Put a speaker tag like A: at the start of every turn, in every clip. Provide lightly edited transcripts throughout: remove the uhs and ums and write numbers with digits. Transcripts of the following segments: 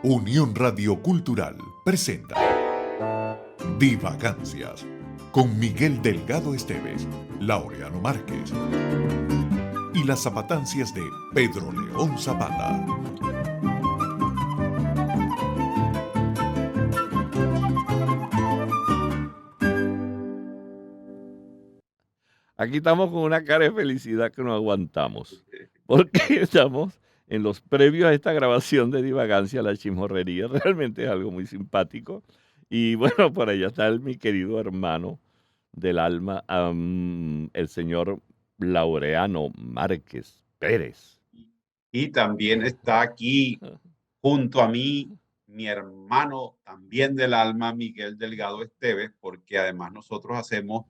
A: Unión Radio Cultural presenta Divagancias con Miguel Delgado Esteves, Laureano Márquez y las zapatancias de Pedro León Zapata.
B: Aquí estamos con una cara de felicidad que no aguantamos, porque estamos en los previos a esta grabación de Divagancia, la chismorrería, realmente es algo muy simpático. Y bueno, por allá está mi querido hermano del alma, el señor Laureano Márquez Pérez.
C: Y también está aquí junto a mí mi hermano también del alma, Miguel Delgado Esteves, porque además nosotros hacemos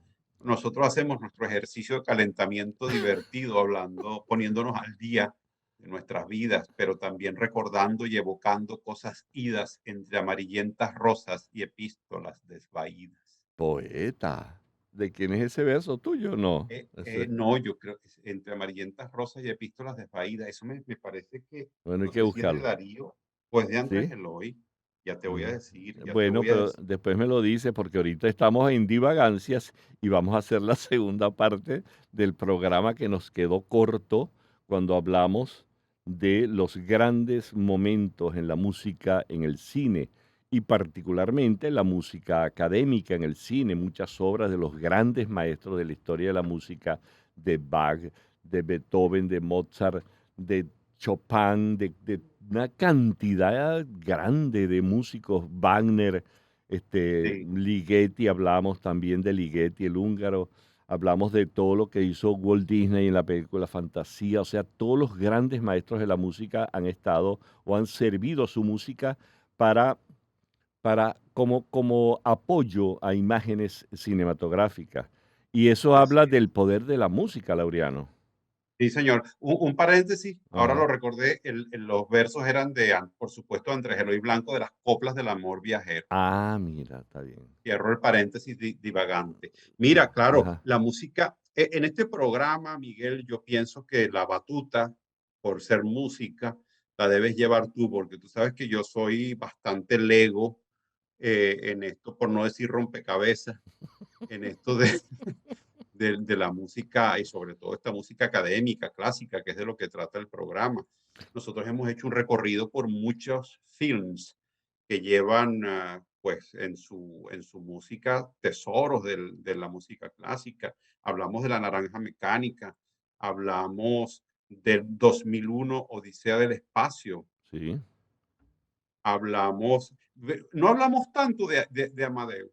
C: nuestro ejercicio de calentamiento divertido, hablando, poniéndonos al día de nuestras vidas, pero también recordando y evocando cosas idas entre amarillentas rosas y epístolas desvaídas.
B: Poeta. ¿De quién es ese verso tuyo? No.
C: No, yo creo que es entre amarillentas rosas y epístolas desvaídas. Eso me parece que,
B: Bueno, hay
C: no
B: que
C: sé si es de
B: buscarlo.
C: Darío o es de Andrés
B: ¿Sí?
C: Eloy. Ya te voy a
B: Mm,
C: decir, ya te
B: Bueno,
C: voy a
B: pero
C: decir.
B: después me lo dice porque ahorita estamos en divagancias y vamos a hacer la segunda parte del programa que nos quedó corto cuando hablamos de los grandes momentos en la música en el cine y particularmente la música académica en el cine, muchas obras de los grandes maestros de la historia de la música, de Bach, de Beethoven, de Mozart, de Chopin, de una cantidad grande de músicos, Wagner,
C: Sí,
B: Ligeti, hablamos también de Ligeti, el húngaro, hablamos de todo lo que hizo Walt Disney en la película Fantasía, o sea, todos los grandes maestros de la música han estado o han servido su música para, como apoyo a imágenes cinematográficas. Y eso
C: así
B: habla
C: es.
B: del poder de la música, Laureano.
C: Sí, señor. Un paréntesis, ahora
B: Ajá.
C: lo recordé, los versos eran por supuesto, Andrés Eloy Blanco, de las coplas del amor viajero.
B: Ah, mira, está bien.
C: Cierro el paréntesis divagante. Mira, claro,
B: Ajá.
C: la música, en este programa, Miguel, yo pienso que la batuta, por ser música, la debes llevar tú, porque tú sabes que yo soy bastante lego en esto, por no decir rompecabezas, en esto de la música y sobre todo esta música académica, clásica, que es de lo que trata el programa. Nosotros hemos hecho un recorrido por muchos films que llevan, pues, en su música tesoros de la música clásica. Hablamos de La Naranja Mecánica, hablamos del 2001, Odisea del Espacio,
B: Sí.
C: no hablamos tanto de Amadeus.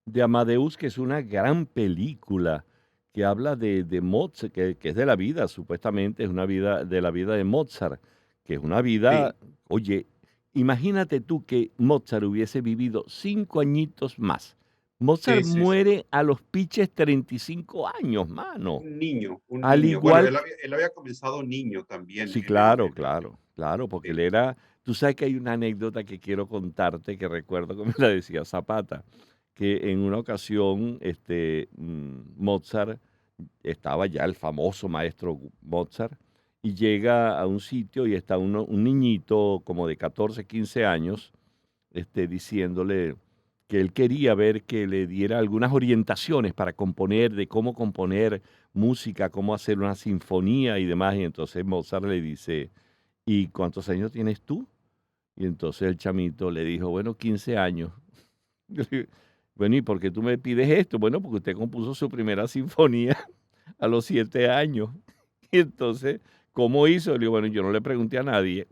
B: De Amadeus, que es una gran película que habla de Mozart, que es de la vida, supuestamente es una vida de la vida de Mozart, que es una vida,
C: Sí,
B: oye, imagínate tú que Mozart hubiese vivido 5 añitos más. Mozart
C: sí, sí, sí.
B: muere a los piches 35 años, mano.
C: Un niño, un
B: Al
C: niño. Bueno,
B: igual
C: él
B: que,
C: había él había comenzado niño también
B: sí,
C: en el
B: claro,
C: en el
B: claro, claro, porque él
C: sí,
B: era, tú sabes que hay una anécdota que quiero contarte, que recuerdo que me la decía Zapata, que en una ocasión Mozart estaba ya el famoso maestro Mozart y llega a un sitio y está un niñito como de 14 15 años diciéndole que él quería ver que le diera algunas orientaciones para componer, de cómo componer música, cómo hacer una sinfonía y demás. Y entonces Mozart le dice, ¿y cuántos años tienes tú? Y entonces el chamito le dijo, bueno, 15 años. Yo le digo, bueno, ¿y por qué tú me pides esto? Bueno, porque usted compuso su primera sinfonía a los 7 años. Y entonces, ¿cómo hizo? Le digo, bueno, yo no le pregunté a nadie.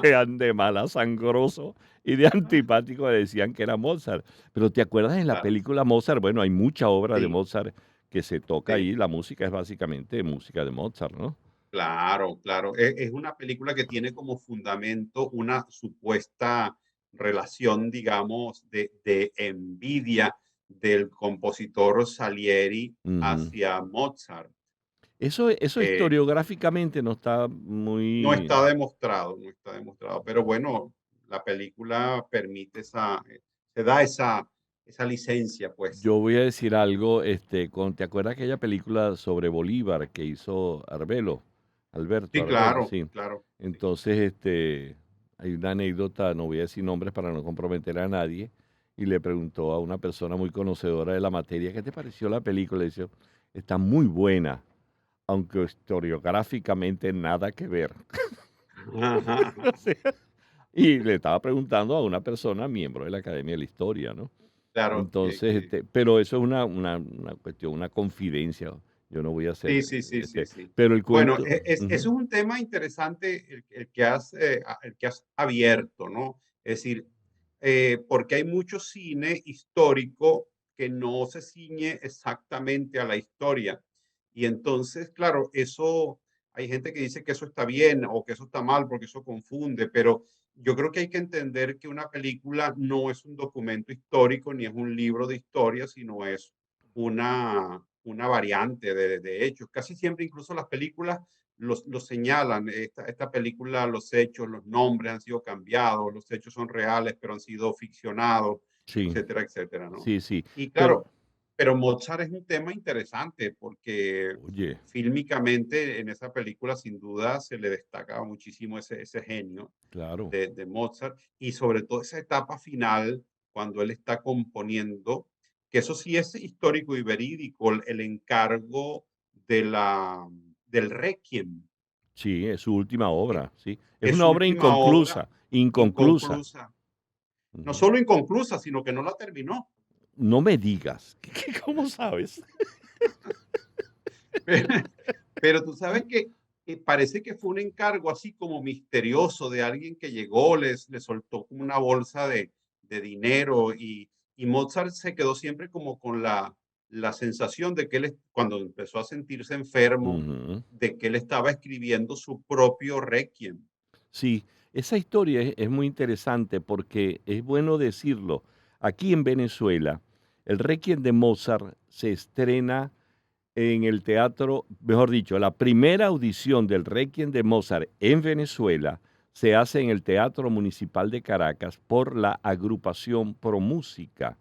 B: Eran de mala sangroso y de antipático le decían que era Mozart. Pero ¿te acuerdas en la
C: Claro,
B: película Mozart? Bueno, hay mucha obra de
C: sí,
B: Mozart que se toca
C: sí,
B: ahí. La música es básicamente música de Mozart, ¿no?
C: claro, claro. Es una película que tiene como fundamento una supuesta relación, digamos, de envidia del compositor Salieri
B: Ujú.
C: hacia Mozart.
B: Eso
C: Eh,
B: historiográficamente no está
C: no
B: muy.
C: está demostrado, no está demostrado, pero bueno, la película permite se da esa licencia, pues.
B: Yo voy a decir algo, ¿te acuerdas aquella película sobre Bolívar que hizo Arbelo? Alberto
C: Sí,
B: Arbelo,
C: claro,
B: sí.
C: claro, sí.
B: Entonces, hay una anécdota, no voy a decir nombres para no comprometer a nadie, y le preguntó a una persona muy conocedora de la materia, ¿qué te pareció la película? Le dice, está muy buena, aunque historiográficamente nada que ver. O sea, y le estaba preguntando a una persona, miembro de la Academia de la Historia, ¿no?
C: Claro,
B: Entonces, pero eso es una cuestión, una confidencia. Yo no voy a hacer,
C: sí, sí, sí, sí, sí.
B: pero el
C: Bueno,
B: cuento,
C: eso es
B: ujú,
C: un tema interesante el que has abierto, ¿no? Es decir, porque hay mucho cine histórico que no se ciñe exactamente a la historia. Y entonces, claro, eso, hay gente que dice que eso está bien o que eso está mal porque eso confunde, pero yo creo que hay que entender que una película no es un documento histórico ni es un libro de historia, sino es una variante de hechos. Casi siempre, incluso las películas los señalan. Esta película, los hechos, los nombres han sido cambiados, los hechos son reales, pero han sido ficcionados,
B: sí,
C: etcétera, etcétera, ¿no?
B: sí, sí.
C: Y
B: Pero,
C: claro, pero Mozart es un tema interesante porque
B: oye,
C: fílmicamente en esa película sin duda se le destaca muchísimo ese genio
B: claro.
C: de Mozart y sobre todo esa etapa final cuando él está componiendo, que eso sí es histórico y verídico, el encargo del Requiem,
B: Sí, es su última
C: que
B: obra, sí. Es
C: es
B: una
C: su
B: obra
C: última obra
B: inconclusa, inconclusa.
C: inconclusa. No
B: Ujú.
C: solo inconclusa, sino que no la terminó.
B: No me digas, ¿cómo sabes?
C: Pero tú sabes que parece que fue un encargo así como misterioso de alguien que llegó, le soltó como una bolsa de dinero y Mozart se quedó siempre como con la sensación de que él, cuando empezó a sentirse enfermo,
B: Ujú.
C: de que él estaba escribiendo su propio requiem.
B: Sí, esa historia es muy interesante porque es bueno decirlo. Aquí en Venezuela, el Requiem de Mozart se estrena en el teatro, mejor dicho, la primera audición del Requiem de Mozart en Venezuela se hace en el Teatro Municipal de Caracas por la agrupación Pro Música.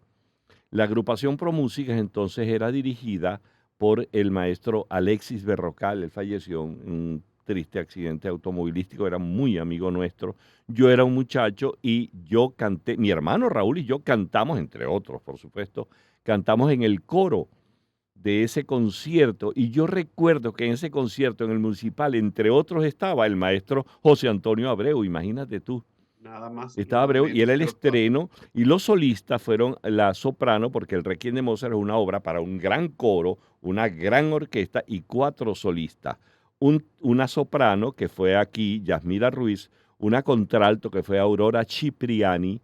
B: La agrupación Pro Música entonces era dirigida por el maestro Alexis Berrocal. Él falleció en un triste accidente automovilístico, era muy amigo nuestro. Yo era un muchacho y yo canté, mi hermano Raúl y yo cantamos, entre otros, por supuesto, cantamos en el coro de ese concierto. Y yo recuerdo que en ese concierto, en el municipal, entre otros, estaba el maestro José Antonio Abreu, imagínate tú.
C: Nada más y
B: Estaba
C: nada
B: Abreu y era
C: menos.
B: el estreno, y los solistas fueron la soprano, porque el Requiem de Mozart es una obra para un gran coro, una gran orquesta y 4 solistas. Una soprano, que fue aquí Yasmira Ruiz, una contralto, que fue Aurora Cipriani,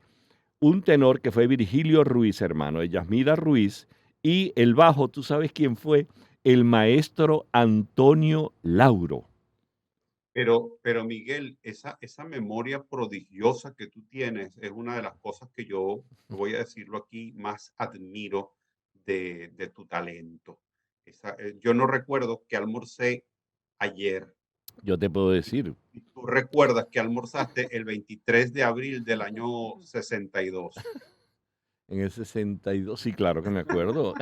B: un tenor, que fue Virgilio Ruiz, hermano de Yasmira Ruiz, y el bajo, ¿tú sabes quién fue? El maestro Antonio Lauro.
C: Pero Miguel, esa memoria prodigiosa que tú tienes es una de las cosas que yo, voy a decirlo aquí, más admiro de tu talento. Yo no recuerdo que almorcé ayer.
B: Yo te puedo
C: Y,
B: decir,
C: y tú recuerdas que almorzaste el 23 de abril del año 62.
B: en el 62, sí, claro que me acuerdo.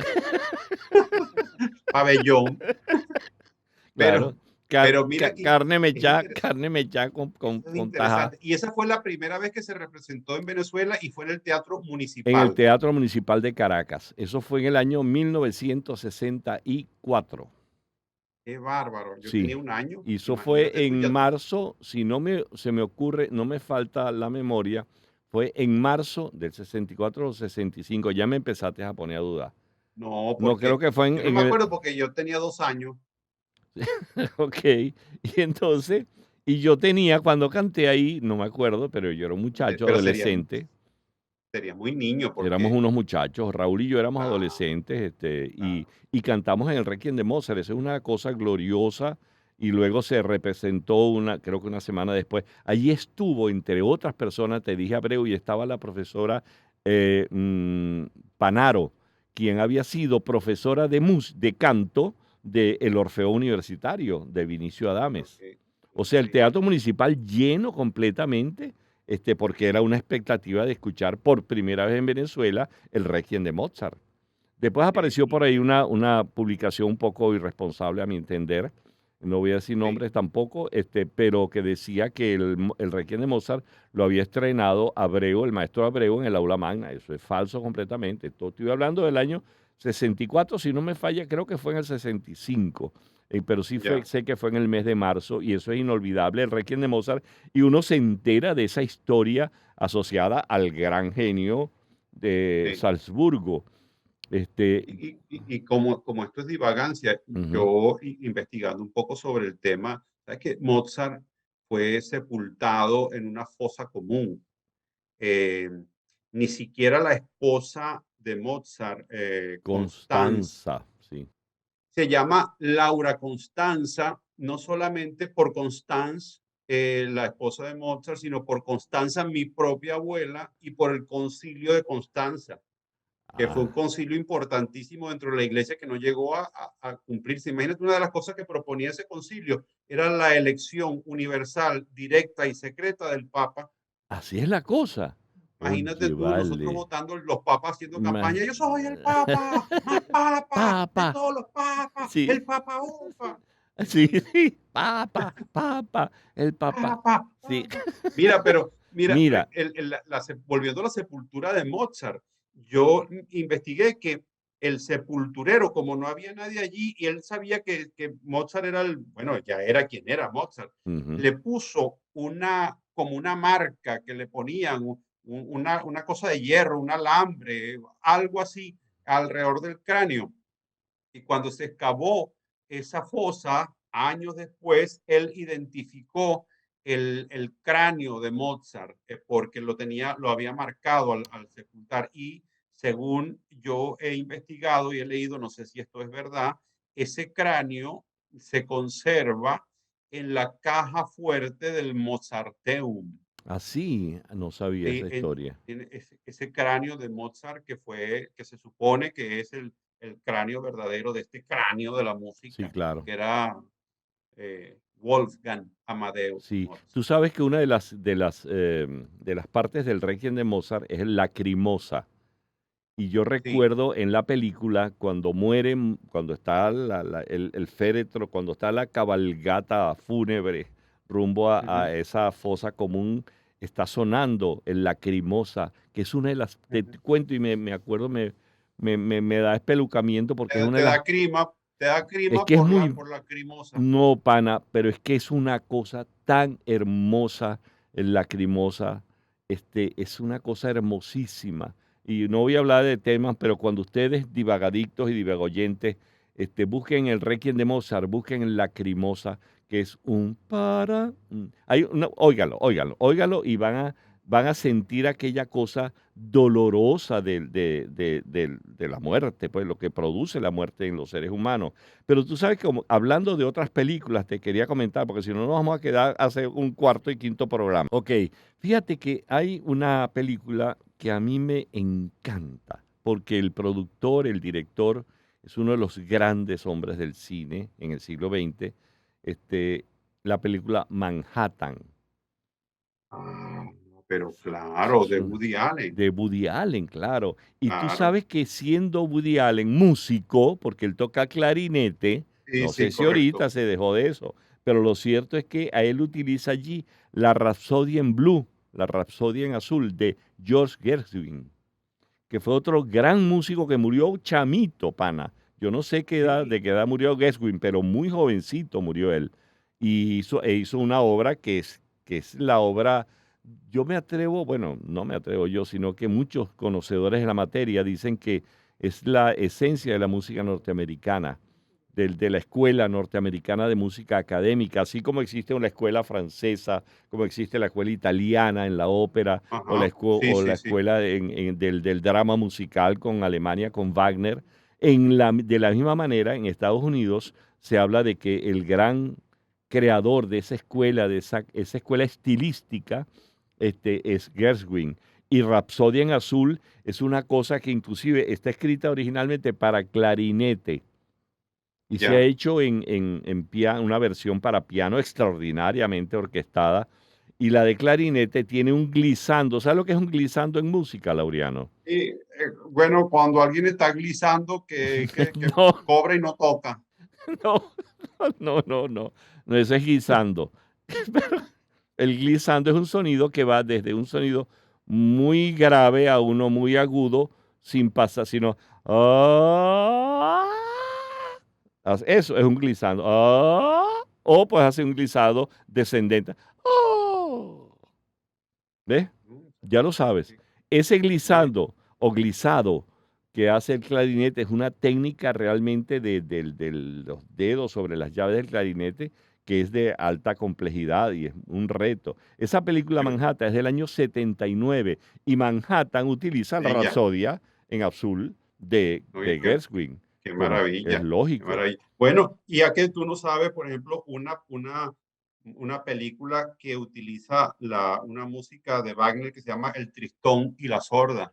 C: Pabellón.
B: Claro,
C: Pero, pero mira que es interesante.
B: carne mechada
C: Eso es
B: con taja
C: interesante. Y esa fue la primera vez que se representó en Venezuela y fue en el Teatro
B: en el
C: Municipal.
B: Teatro Municipal de Caracas. Eso fue en el año 1964.
C: Qué bárbaro. Yo
B: Sí,
C: tenía un año.
B: y eso fue
C: Imagínate tú,
B: en
C: ya
B: marzo, si no se me ocurre, no me falta la memoria, fue en marzo del 64 o 65. Ya me empezaste a poner a dudar.
C: no,
B: No, creo
C: porque
B: que fue
C: yo no me acuerdo porque yo tenía 2 años.
B: ok, y entonces, y yo tenía, cuando canté ahí, no me acuerdo, pero yo era un muchacho,
C: Pero
B: adolescente.
C: sería muy niño
B: Éramos
C: porque,
B: unos muchachos, Raúl y yo éramos
C: claro,
B: adolescentes,
C: claro.
B: y cantamos en el Requiem de Mozart. Eso es una cosa gloriosa. Y luego se representó creo que una semana después. Allí estuvo, entre otras personas, te dije Abreu, y estaba la profesora eh, mm, Panaro, quien había sido profesora de canto del Orfeo Universitario de Vinicio Adames.
C: Ok,
B: O sea,
C: ok.
B: el Teatro Municipal lleno completamente, porque era una expectativa de escuchar por primera vez en Venezuela el Requiem de Mozart. Después apareció por ahí una publicación un poco irresponsable, a mi entender, no voy a decir
C: sí,
B: nombres tampoco, pero que decía que el Requiem de Mozart lo había estrenado Abreu, el maestro Abreu, en el aula magna. Eso es falso completamente. Estoy hablando del año 64, si no me falla, creo que fue en el 65, pero sí
C: ya,
B: sé que fue en el mes de marzo, y eso es inolvidable, el Requiem de Mozart, y uno se entera de esa historia asociada al gran genio de
C: sí.
B: Salzburgo. Este,
C: Y como esto es divagancia,
B: ujú,
C: yo investigando un poco sobre el tema, sabes que Mozart fue sepultado en una fosa común. Eh, Ni siquiera la esposa de Mozart, Constanza,
B: Constanza, sí.
C: se llama Laura Constanza, no solamente por Constance, la esposa de Mozart, sino por Constanza, mi propia abuela, y por el concilio de Constanza, que fue un
B: Ah,
C: concilio importantísimo dentro de la iglesia que no llegó a cumplirse. Imagínate, una de las cosas que proponía ese concilio era la elección universal, directa y secreta del Papa.
B: así es la cosa.
C: Imagínate
B: Oye,
C: tú, nosotros
B: vale.
C: votando, los papas haciendo
B: Ima-
C: campaña, yo soy el Papa, más Papa de
B: Papa,
C: todos los papas,
B: sí,
C: el Papa Upa,
B: sí, sí, papa, papa, el papa,
C: Papa,
B: sí.
C: Papa. Mira, pero mira,
B: Mira,
C: volviendo a la sepultura de Mozart, yo investigué que el sepulturero, como no había nadie allí y él sabía que Mozart era bueno, ya era quien era Mozart,
B: ujú,
C: le puso como una marca que le ponían, una cosa de hierro, un alambre, algo así alrededor del cráneo. Y cuando se excavó esa fosa, años después, él identificó el cráneo de Mozart, porque lo había marcado al sepultar. Y según yo he investigado y he leído, no sé si esto es verdad, ese cráneo se conserva en la caja fuerte del Mozarteum.
B: así no sabía
C: Sí,
B: esa historia.
C: tiene ese cráneo de Mozart que se supone que es el cráneo verdadero de este cráneo de la
B: Sí,
C: música,
B: claro.
C: que era Wolfgang Amadeus
B: Sí,
C: Mozart.
B: tú sabes que una de las partes del Requiem de Mozart es el Lacrimosa. Y yo
C: Sí,
B: recuerdo en la película cuando mueren, cuando está el féretro, cuando está la cabalgata fúnebre rumbo a
C: ujú,
B: esa fosa común, está sonando el Lacrimosa, que es una de las, te
C: ujú.
B: cuento y me acuerdo, me da espelucamiento porque es una de las,
C: Te da
B: es
C: crima
B: que es muy,
C: por la crimosa.
B: no, pana, pero es que es una cosa tan hermosa, el Lacrimosa, es una cosa hermosísima. Y no voy a hablar de temas, pero cuando ustedes, divagadictos y divagoyentes, busquen el Requiem de Mozart, busquen el Lacrimosa, que es un óigalo, óigalo, óigalo, y van a sentir aquella cosa dolorosa de la muerte, pues lo que produce la muerte en los seres humanos. Pero tú sabes que hablando de otras películas, te quería comentar, porque si no nos vamos a quedar a hacer un cuarto y quinto programa. Ok, fíjate que hay una película que a mí me encanta, porque el productor, el director, es uno de los grandes hombres del cine en el siglo XX, la película Manhattan.
C: Ah, pero
B: Es-
C: claro,
B: es
C: de
B: un-
C: Woody Allen,
B: de Woody Allen, claro. Y tú
C: claro.
B: sabes que siendo Woody Allen músico, porque él toca clarinete,
C: Sí,
B: no sé
C: sí,
B: si ahorita
C: correcto.
B: se dejó de eso, pero lo cierto es que a él utiliza allí la Rapsodia en Blue, la Rapsodia en Azul de George Gershwin, que fue otro gran músico que murió chamito, pana. Yo no sé
C: Sí,
B: de qué edad murió Gershwin, pero muy jovencito murió él. Y hizo una obra que es la obra, yo me atrevo, bueno, no me atrevo yo, sino que muchos conocedores de la materia dicen que es la esencia de la música norteamericana, de la escuela norteamericana de música académica, así como existe una escuela francesa, como existe la escuela italiana en la ópera, o la,
C: ajá,
B: escu-
C: sí,
B: o la
C: sí, sí.
B: escuela del drama musical con Alemania, con Wagner. De la misma manera, en Estados Unidos se habla de que el gran creador de esa escuela, esa escuela estilística, es Gershwin. Y Rapsodia en Azul es una cosa que inclusive está escrita originalmente para clarinete y se ha
C: Ya.
B: hecho en una versión para piano extraordinariamente orquestada. Y la de clarinete tiene un glissando. ¿Sabes lo que es un glissando en música, Laureano?
C: Y bueno, cuando alguien está glissando que
B: No,
C: cobra y no toca.
B: No, no, no, no, no, eso es glissando. Pero el glissando es un sonido que va desde un sonido muy grave a uno muy agudo sin pasar, sino "ah". Eso es un glissando. "Ah", o puedes hacer un glissado descendente. "Oh". ¿Ves? Ya lo sabes.
C: Sí,
B: Ese
C: sí.
B: glissando o glissado que hace el clarinete es una técnica realmente de los dedos sobre las llaves del clarinete que es de alta complejidad y es un reto. Esa película
C: Qué
B: Manhattan es del año 79 y Manhattan utiliza la
C: ella.
B: Rapsodia en azul
C: Oye,
B: de Gershwin,
C: qué
B: como es
C: maravilla, qué
B: lógico.
C: maravilla. Bueno, y ya que tú no sabes, por ejemplo, una película que utiliza una música de Wagner que se llama El Tristón y la Sorda.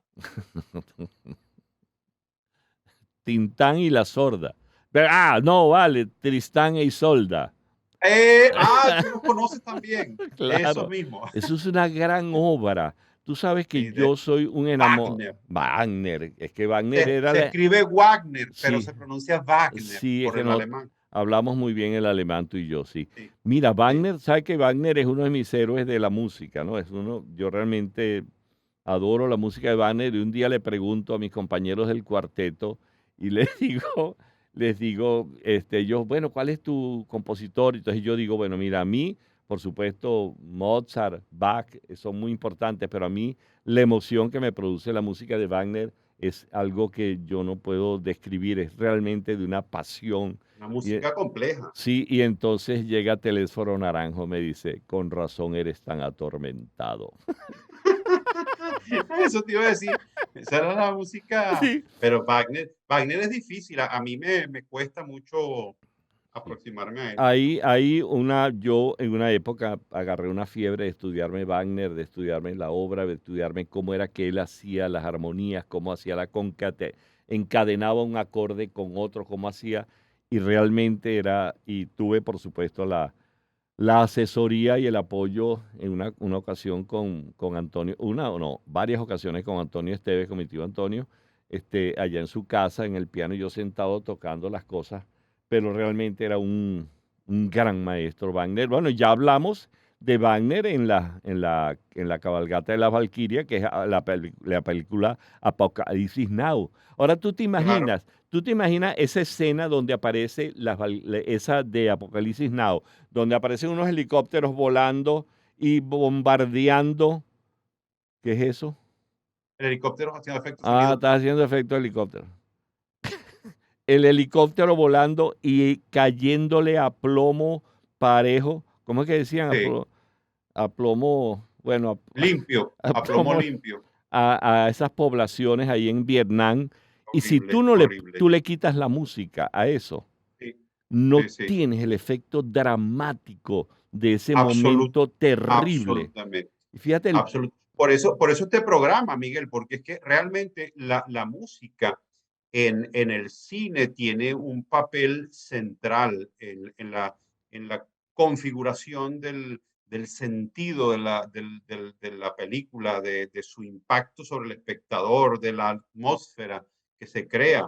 B: Tintán y la sorda. Pero, no, vale, Tristán e Isolda.
C: Tú los conoces también. Esos
B: Claro,
C: mismos.
B: eso es una gran obra. Tú sabes que
C: Sí, de
B: yo soy un enamorado.
C: Wagner.
B: Wagner, es que Wagner
C: Se,
B: era
C: se
B: la.
C: escribe Wagner, pero
B: Sí,
C: se pronuncia Wagner
B: sí, es
C: por
B: que
C: el
B: no
C: alemán.
B: hablamos muy bien el alemán tú y yo, sí.
C: Sí,
B: Mira,
C: sí.
B: Wagner, ¿sabes que Wagner es uno de mis héroes de la música, ¿no? Es uno, yo realmente adoro la música de Wagner y un día le pregunto a mis compañeros del cuarteto y les digo, ellos, bueno, ¿cuál es tu compositor? Entonces yo digo, bueno, mira, a mí, por supuesto, Mozart, Bach, son muy importantes, pero a mí la emoción que me produce la música de Wagner es algo que yo no puedo describir, es realmente de una pasión.
C: Una
B: Y,
C: música compleja.
B: sí, y entonces llega Telésforo Naranjo, me dice, con razón eres tan atormentado.
C: Eso te iba a decir, esa era la música,
B: Sí.
C: pero Wagner es difícil, a mí me cuesta mucho
B: Sí.
C: aproximarme a él.
B: Yo en una época agarré una fiebre de estudiarme Wagner, de estudiarme la obra, de estudiarme cómo era que él hacía las armonías, cómo hacía encadenaba un acorde con otro, cómo hacía, y realmente y tuve por supuesto la asesoría y el apoyo en una ocasión con Antonio, una o no, varias ocasiones con Antonio Esteves, con mi tío Antonio, allá en su casa, en el piano, y yo sentado tocando las cosas, pero realmente era un gran maestro Wagner. Bueno, ya hablamos de Wagner en la cabalgata de la Valquiria, que es la película Apocalipsis Now. Ahora
C: Claro,
B: tú te imaginas esa escena donde aparece esa de Apocalipsis Now, donde aparecen unos helicópteros volando y bombardeando. ¿Qué es eso?
C: el helicóptero haciendo efecto sonido.
B: Estás haciendo efecto helicóptero. El helicóptero volando y cayéndole a plomo parejo. ¿Cómo es que decían?
C: Sí,
B: A plomo, bueno,
C: limpio,
B: a
C: a plomo
B: plomo
C: limpio.
B: a esas poblaciones ahí en Vietnam. Y si
C: Horrible, horrible.
B: tú le quitas la música a eso,
C: Sí,
B: no
C: sí, sí,
B: tienes el efecto dramático de ese
C: absolut
B: momento terrible.
C: absolutamente,
B: Y fíjate
C: por eso este programa, Miguel, porque es que realmente la música en el cine tiene un papel central en la configuración del sentido de la película, de su impacto sobre el espectador, de la atmósfera que se crea.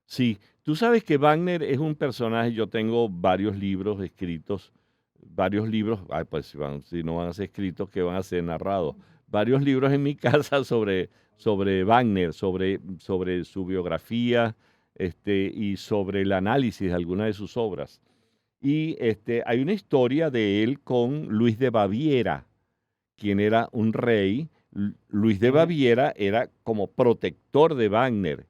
B: Sí, tú sabes que Wagner es un personaje, yo tengo varios libros escritos, varios libros, pues si no van a ser escritos, que van a ser narrados, varios libros en mi casa sobre Wagner, sobre su biografía, y sobre el análisis de algunas de sus obras. Y hay una historia de él con Luis de Baviera, quien era un rey. Luis de
C: Ujú.
B: Baviera era como protector de Wagner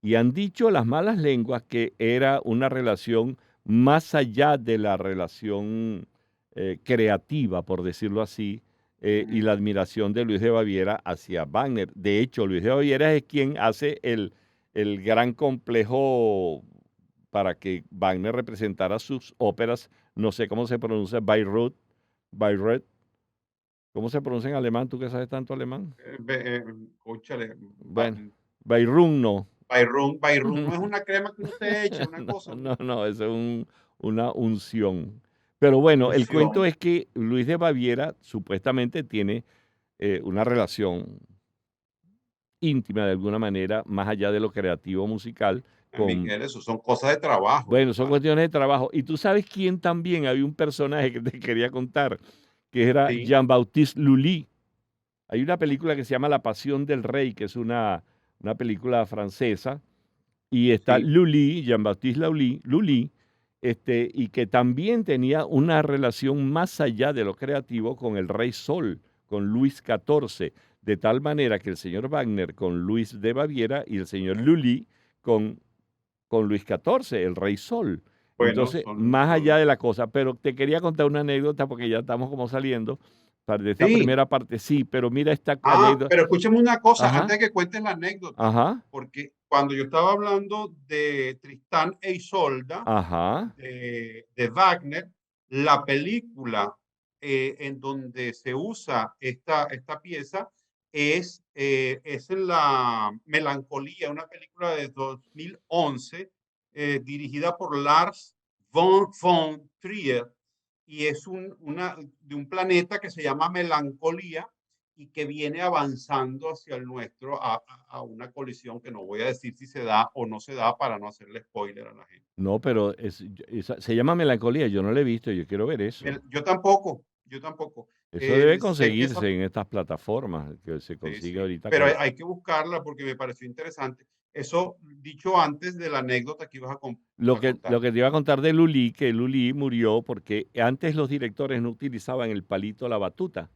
B: y han dicho las malas lenguas que era una relación más allá de la relación creativa, por decirlo así, y
C: Ujú.
B: la admiración de Luis de Baviera hacia Wagner. De hecho, Luis de Baviera es quien hace el gran complejo para que Wagner representara sus óperas, no sé cómo se pronuncia, Bayreuth, ¿cómo se pronuncia en alemán? ¿Tú que sabes tanto alemán?
C: Cónchale,
B: Bueno, Bayreuth no.
C: Bayrún no es una crema que uno se echa, una
B: No,
C: cosa,
B: no, no, eso es una unción. Pero bueno, el cuento
C: unción.
B: es que Luis de Baviera supuestamente tiene una relación íntima de alguna manera, más allá de lo creativo musical, con,
C: Miguel, eso son cosas de trabajo,
B: bueno, son
C: compadre.
B: cuestiones de trabajo. Y tú sabes quién también, había un personaje que te quería contar, que era
C: Sí,
B: Jean-Baptiste Lully. Hay una película que se llama La Pasión del Rey, que es una película francesa, y está
C: sí.
B: Lully, Jean-Baptiste Lully, y que también tenía una relación más allá de lo creativo con el Rey Sol, con Luis XIV, de tal manera que el señor Wagner con Luis de Baviera y el señor Lully con Luis XIV, el Rey Sol.
C: Bueno,
B: Entonces, más allá de la cosa, pero te quería contar una anécdota porque ya estamos como saliendo de esta
C: sí.
B: primera parte, sí, pero mira esta
C: Ah,
B: anécdota.
C: pero escúchame una cosa
B: Ajá,
C: antes de que cuentes la anécdota,
B: ajá,
C: porque cuando yo estaba hablando de Tristán e Isolda,
B: ajá.
C: de Wagner, la película en donde se usa esta pieza es en la Melancolía, una película de 2011 dirigida por Lars von Trier y es de un planeta que se llama Melancolía y que viene avanzando hacia el nuestro a una colisión que no voy a decir si se da o no se da para no hacerle spoiler a la gente.
B: No, pero se llama Melancolía, yo no la he visto, yo quiero ver eso.
C: Yo tampoco, yo tampoco.
B: Eso debe
C: Sé que esa,
B: conseguirse en estas plataformas que se
C: sí,
B: consigue
C: sí,
B: ahorita
C: pero
B: con...
C: hay que buscarla porque me pareció interesante. Eso dicho antes de la anécdota que ibas
B: Lo
C: a
B: que,
C: contar.
B: lo que te iba a contar de Lully, que Lully murió porque antes los directores no utilizaban el palito, la batuta,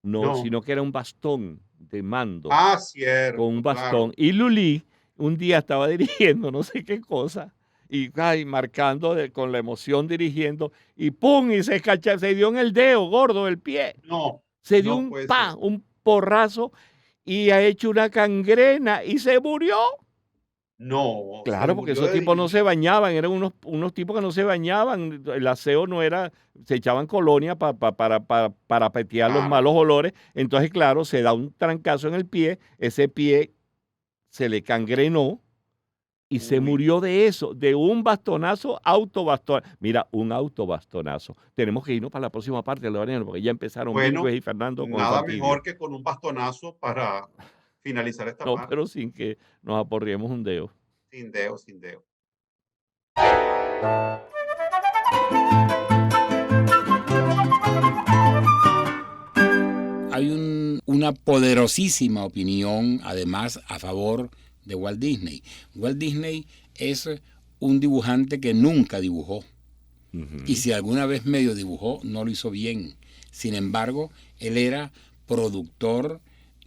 B: no,
C: No.
B: sino que era un bastón de mando,
C: Ah,
B: con un
C: cierto,
B: bastón.
C: claro.
B: Y Lully un día estaba dirigiendo no sé qué cosa, y ay, marcando con la emoción dirigiendo, y ¡pum! Y se dio en el dedo gordo del pie.
C: No,
B: Se dio
C: no puede ser.
B: un porrazo y ha hecho una cangrena y se murió.
C: No, se
B: Claro, porque
C: murió
B: esos
C: de
B: tipos no se
C: dirigir.
B: bañaban, eran unos tipos que no se bañaban, el aseo no era, se echaban colonia para petear los
C: Claro.
B: malos olores, entonces claro, se da un trancazo en el pie, ese pie se le cangrenó y se
C: Uy,
B: murió de eso, de un bastonazo, autobastón. Mira, un autobastonazo. Tenemos que irnos para la próxima parte, Lorena, porque ya empezaron
C: bueno,
B: Miguel y Fernando con el
C: nada
B: fastidio.
C: mejor que con un bastonazo para finalizar esta
B: No,
C: parte.
B: pero sin que nos aporriemos un dedo.
C: Sin dedo, sin dedo.
D: Hay una poderosísima opinión, además, a favor de Walt Disney. Walt Disney es un dibujante que nunca dibujó. Y
B: Ujú,
D: si alguna vez medio dibujó, no lo hizo bien. Sin embargo, él era productor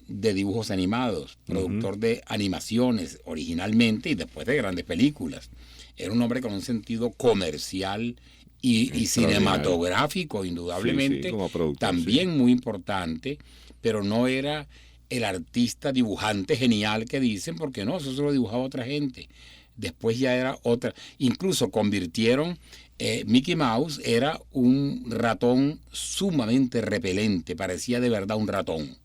D: de dibujos animados,
B: ujú.
D: productor de animaciones originalmente y después de grandes películas. Era un hombre con un sentido comercial y
B: Extraordinario.
D: cinematográfico,
B: Sí, sí,
D: indudablemente,
B: como productor, sí.
D: también muy importante, pero no era el artista dibujante genial que dicen, porque no, eso se lo dibujaba otra gente. Después ya era otra. Incluso convirtieron, Mickey Mouse era un ratón sumamente repelente, parecía de verdad un ratón.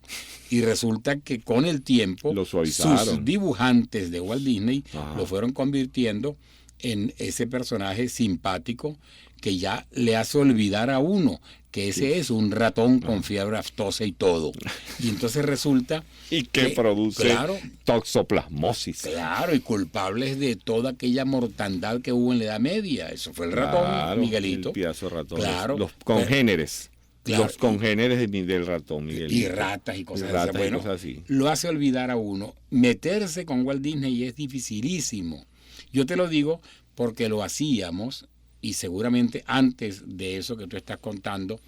D: Y resulta que con el tiempo
B: Lo
D: sus
B: suavizaron.
D: dibujantes de Walt Disney lo
B: Ajá.
D: fueron convirtiendo en ese personaje simpático que ya le hace olvidar a uno que
B: Sí.
D: ese es un ratón con
B: Ajá.
D: fiebre aftosa y todo. Y entonces resulta
B: Y que
D: que,
B: produce
D: claro,
B: toxoplasmosis.
D: claro, y culpables de toda aquella mortandad que hubo en la Edad Media. Eso fue el ratón,
B: Claro, el
D: Miguelito.
B: piazo ratón.
D: Claro,
B: Los
D: pero,
B: congéneres.
D: claro,
B: Los congéneres del ratón,
D: y
B: Miguelito.
D: ratas y
B: Y
D: cosas así.
B: ratas y
D: Bueno,
B: cosas así.
D: lo hace olvidar a uno. Meterse con Walt Disney es dificilísimo. Yo te lo digo porque lo hacíamos, y seguramente antes de eso que tú estás contando,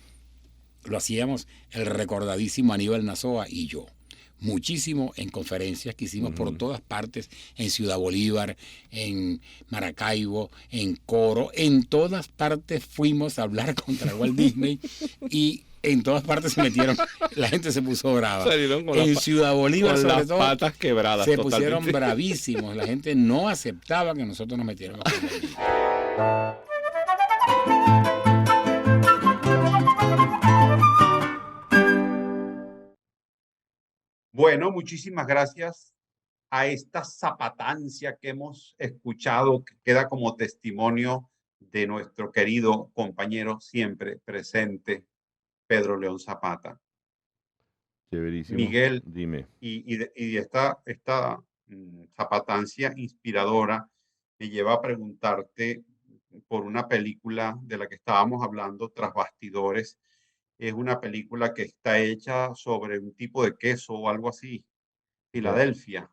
D: lo hacíamos el recordadísimo Aníbal Nazoa y yo. Muchísimo en conferencias que hicimos por
B: Ujú.
D: todas partes, en Ciudad Bolívar, en Maracaibo, en Coro, en todas partes fuimos a hablar contra Walt Disney y en todas partes se metieron, la gente se puso brava.
B: Salieron con
D: En Ciudad Bolívar,
B: con
D: sobre
B: las
D: todo,
B: patas quebradas
D: se pusieron
B: totalmente.
D: bravísimos. La gente no aceptaba que nosotros nos metiéramos con Walt Disney.
C: Bueno, muchísimas gracias a esta zapatancia que hemos escuchado, que queda como testimonio de nuestro querido compañero siempre presente, Pedro León Zapata.
B: Chéverísimo.
C: Miguel,
B: Dime.
C: y esta zapatancia inspiradora, me lleva a preguntarte por una película de la que estábamos hablando, Tras Bastidores. Es una película que está hecha sobre un tipo de queso o algo así,
B: De-
C: Filadelfia.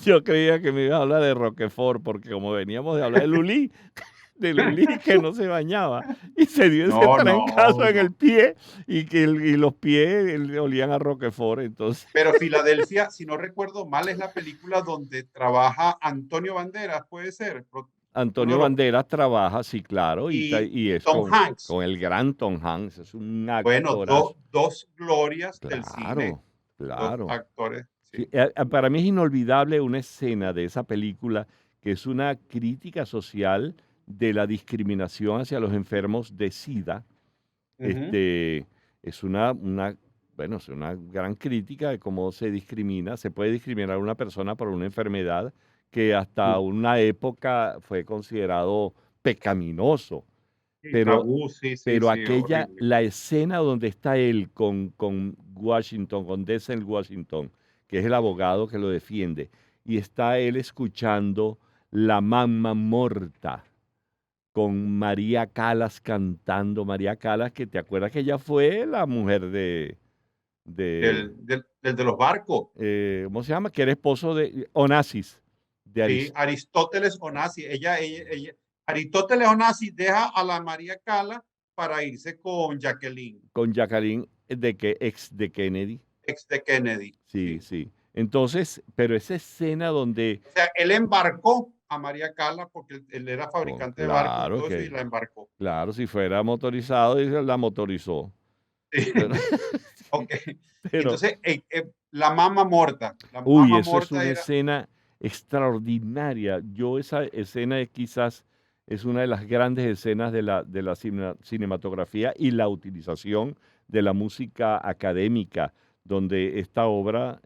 B: Yo creía que me iba a hablar de Roquefort, porque como veníamos de hablar de Lulí que no se bañaba, y se dio ese
C: No, no,
B: trancazo en
C: no.
B: el pie, y los pies olían a Roquefort, entonces
C: Pero Filadelfia, si no recuerdo mal, es la película donde trabaja Antonio Banderas, puede ser, uno
B: Antonio
C: de los,
B: Banderas trabaja, sí, claro, y
C: y
B: es
C: Tom Hanks.
B: con el gran Tom Hanks, es un
C: Bueno,
B: actorazo.
C: dos glorias del cine,
B: Claro,
C: dos
B: claro.
C: actores,
B: Sí,
C: sí.
B: para mí es inolvidable una escena de esa película que es una crítica social de la discriminación hacia los enfermos de SIDA.
C: Ujú,
B: Este, es bueno, es una gran crítica de cómo se discrimina, se puede discriminar a una persona por una enfermedad que hasta
C: ujú.
B: una época fue considerado pecaminoso,
C: Sí,
B: pero,
C: tabú, sí, sí, sí, horrible.
B: la escena donde está él con Washington, con Denzel Washington, que es el abogado que lo defiende, y está él escuchando La Mamma Morta con María Calas cantando. María Calas, que te acuerdas que ella fue la mujer de
C: Del de los barcos.
B: ¿cómo se llama? Que era esposo de Onassis, de
C: Sí, Aristóteles Onassis. Aristóteles Onassis deja a la María Cala para irse con Jacqueline,
B: con Jacqueline, ex de Kennedy.
C: ex de Kennedy.
B: Sí,
C: Sí.
B: sí. Entonces, pero esa escena donde,
C: O sea, él embarcó a María Cala porque él era fabricante de barcos y
B: claro
C: todo eso y
B: que,
C: la embarcó.
B: claro, si fuera motorizado, dice, la motorizó.
C: Sí.
B: Pero,
C: Ok.
B: pero
C: Entonces, la mama muerta. La
B: uy,
C: mama
B: eso es
C: muerta
B: una
C: era.
B: escena extraordinaria. Yo esa escena quizás es una de las grandes escenas de la cinematografía y la utilización de la música académica, donde esta obra,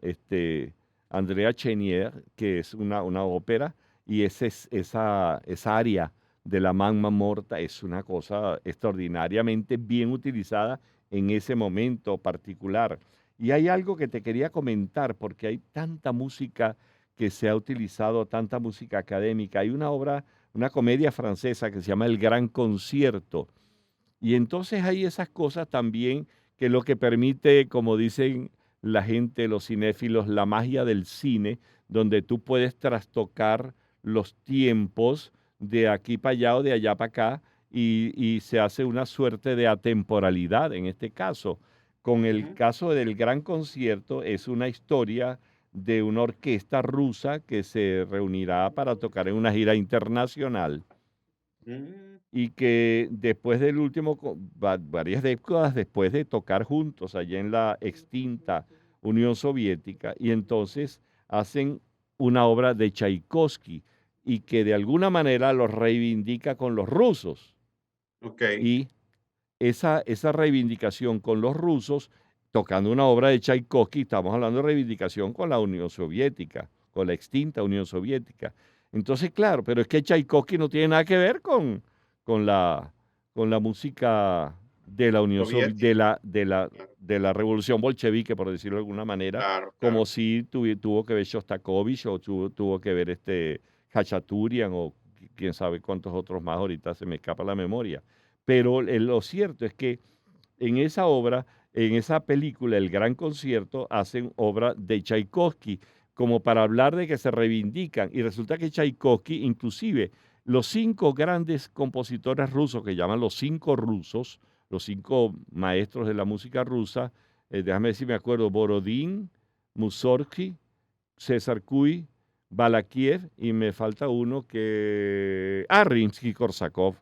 B: Andrea Chenier, que es una ópera, y esa área de la Mamma Morta es una cosa extraordinariamente bien utilizada en ese momento particular. Y hay algo que te quería comentar, porque hay tanta música que se ha utilizado, tanta música académica. Hay una obra, una comedia francesa que se llama El Gran Concierto. Y entonces hay esas cosas también que lo que permite, como dicen la gente, los cinéfilos, la magia del cine, donde tú puedes trastocar los tiempos de aquí para allá o de allá para acá y se hace una suerte de atemporalidad en este caso. Con el
C: Ujú,
B: caso del gran concierto es una historia de una orquesta rusa que se reunirá para tocar en una gira internacional
C: mm,
B: y que después del último, varias décadas después de tocar juntos allá en la extinta Unión Soviética, y entonces hacen una obra de Tchaikovsky y que de alguna manera los reivindica con los rusos.
C: ok.
B: Y esa reivindicación con los rusos, tocando una obra de Tchaikovsky, estamos hablando de reivindicación con la Unión Soviética, con la extinta Unión Soviética. Entonces, claro, pero es que Tchaikovsky no tiene nada que ver con la, con la música de la Unión Soviética,
C: Soviética. Claro,
B: de la revolución bolchevique, por decirlo de alguna manera,
C: claro,
B: como
C: claro.
B: si tuvo que ver Shostakovich o tuvo que ver Khachaturian o quién sabe cuántos otros más, ahorita se me escapa la memoria. Pero lo cierto es que en esa obra, en esa película, El Gran Concierto, hacen obra de Tchaikovsky, como para hablar de que se reivindican. Y resulta que Tchaikovsky, inclusive, los 5 grandes compositores rusos, que llaman los 5 rusos, los 5 maestros de la música rusa, déjame ver si me acuerdo, Borodín, Mussorgsky, César Cui, Balakiev, y me falta uno que... Ah, Rimsky-Korsakov.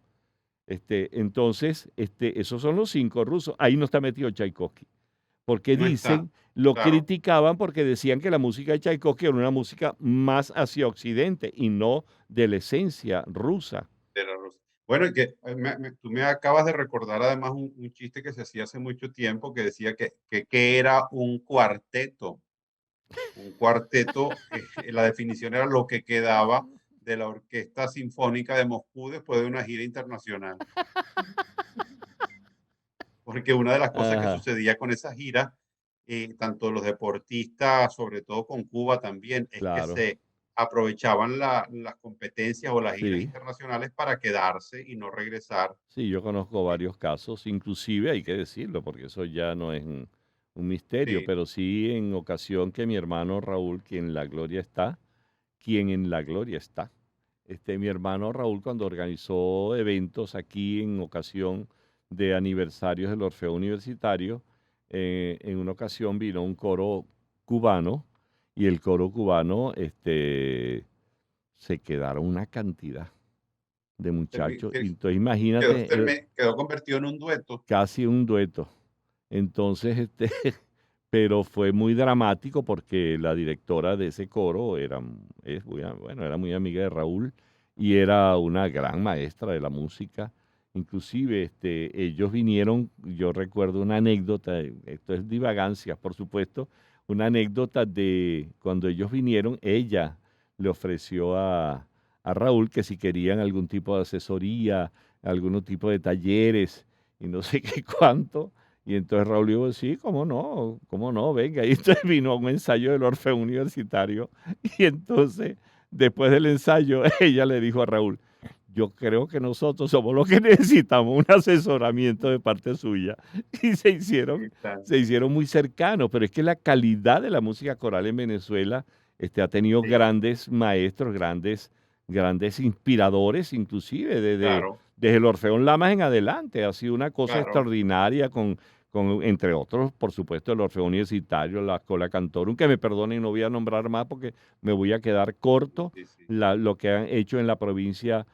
B: Entonces, esos son los 5 rusos. Ahí no está metido Tchaikovsky, porque
C: No está,
B: lo
C: claro.
B: criticaban porque decían que la música de Tchaikovsky era una música más hacia Occidente y no de la esencia rusa.
C: De la Rosa. Bueno, y que tú me acabas de recordar además un chiste que se hacía hace mucho tiempo que decía que era un cuarteto. Un cuarteto, la definición era lo que quedaba de la Orquesta Sinfónica de Moscú después de una gira internacional. Porque una de las cosas que
B: Ajá,
C: sucedía con esa gira tanto los deportistas, sobre todo con Cuba también, es que
B: Claro,
C: se aprovechaban las competencias o las giras
B: sí,
C: internacionales para quedarse y no regresar.
B: sí, yo conozco
C: Eh,
B: varios casos, inclusive hay que decirlo, porque eso ya no es un misterio,
C: sí,
B: pero sí en ocasión que mi hermano Raúl, quien en la gloria está, quien en la gloria está. Mi hermano Raúl, cuando organizó eventos aquí en ocasión de aniversarios del Orfeo Universitario, en una ocasión vino un coro cubano y el coro cubano se quedaron una cantidad de
C: termi-
B: muchachos. Y
C: te-
B: entonces imagínate,
C: quedó convertido en un dueto.
B: casi un dueto. Entonces, pero fue muy dramático porque la directora de ese coro bueno, era muy amiga de Raúl y era una gran maestra de la música. Inclusive, ellos vinieron, yo recuerdo una anécdota, esto es divagancias, por supuesto, una anécdota de cuando ellos vinieron, ella le ofreció a Raúl que si querían algún tipo de asesoría, algún tipo de talleres y no sé qué cuánto. Y entonces Raúl dijo, sí, cómo no, venga. Y entonces vino a un ensayo del Orfeo Universitario. Y entonces, después del ensayo, ella le dijo a Raúl, yo creo que nosotros somos los que necesitamos un asesoramiento de parte suya. Y
C: Claro.
B: se hicieron muy cercanos, pero es que la calidad de la música coral en Venezuela ha tenido
C: Sí,
B: grandes maestros, grandes inspiradores, inclusive
C: claro,
B: desde el Orfeón Lamas en adelante. Ha sido una cosa
C: claro.
B: extraordinaria entre otros, por supuesto, el Orfeo Universitario, la Escola Cantorum, que me perdonen, no voy a nombrar más porque me voy a quedar corto,
C: Sí, sí.
B: lo que han hecho en la provincia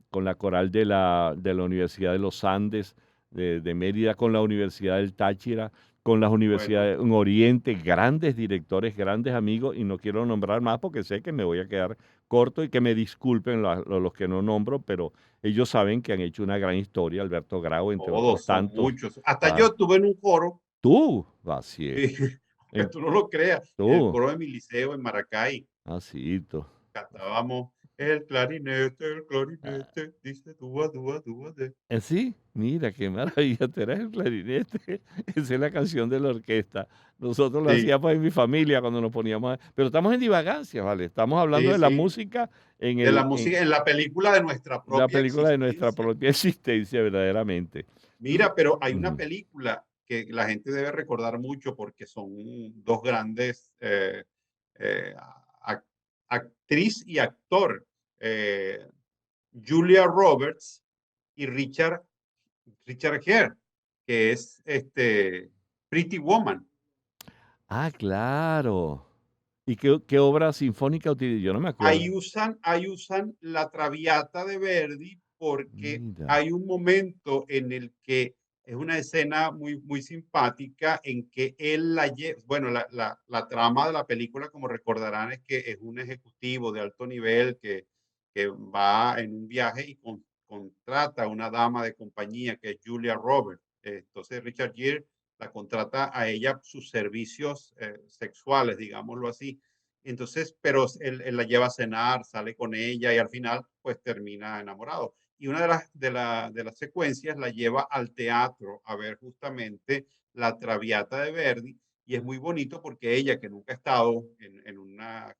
B: con la coral de la Universidad de los Andes, de Mérida, con la Universidad del Táchira, con las
C: Bueno,
B: universidades en Oriente, grandes directores, grandes amigos, y no quiero nombrar más porque sé que me voy a quedar corto y que me disculpen los que no nombro, pero ellos saben que han hecho una gran historia, Alberto Grau, entre otros
C: todos son
B: tantos.
C: muchos. Hasta yo
B: Ah,
C: estuve en un coro,
B: tú, así es.
C: sí, aunque tú no lo creas, en el
B: Tú,
C: coro de mi liceo en Maracay.
B: así, tú.
C: Cantábamos el clarinete, dice dúa, dúa, dúa, de.
B: Sí, mira, qué maravilla, tú eras el clarinete. Esa es la canción de la orquesta. Nosotros lo
C: Sí,
B: hacíamos en mi familia cuando nos poníamos pero estamos en divagancias, ¿vale? Estamos hablando
C: sí,
B: de la
C: sí.
B: música en
C: De la
B: en
C: música, en la película de nuestra
B: la
C: propia
B: película de nuestra
C: existencia.
B: propia existencia, verdaderamente. Tú
C: Mira, pero hay una
B: Ujú.
C: película que la gente debe recordar mucho porque son dos grandes eh, ac- actriz y actor, eh, Julia Roberts y Richard Gere, que es Pretty Woman.
B: Ah, claro. ¿Y qué obra sinfónica utilizó? Yo no me acuerdo.
C: Ahí usan la Traviata de Verdi porque
B: Mira.
C: hay un momento en el que es una escena muy simpática en que él bueno, la trama de la película, como recordarán, es que es un ejecutivo de alto nivel que va en un viaje y contrata a una dama de compañía que es Julia Roberts. Entonces Richard Gere la contrata a ella sus servicios sexuales, digámoslo así. Entonces, pero él la lleva a cenar, sale con ella y al final, pues termina enamorado. Y una de las secuencias la lleva al teatro a ver justamente la Traviata de Verdi y es muy bonito porque ella, que nunca ha estado en una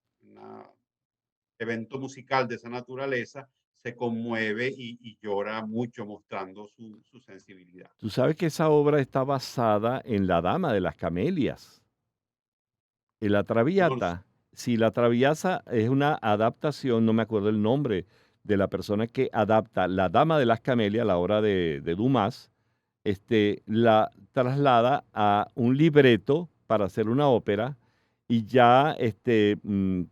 C: evento musical de esa naturaleza, se conmueve y llora mucho mostrando su sensibilidad.
B: Tú sabes que esa obra está basada en La Dama de las Camelias, en La
C: No,
B: Traviata. Si La Traviata es una adaptación, no me acuerdo el nombre de la persona que adapta La Dama de las Camelias, la obra de Dumas, la traslada a un libreto para hacer una ópera y ya,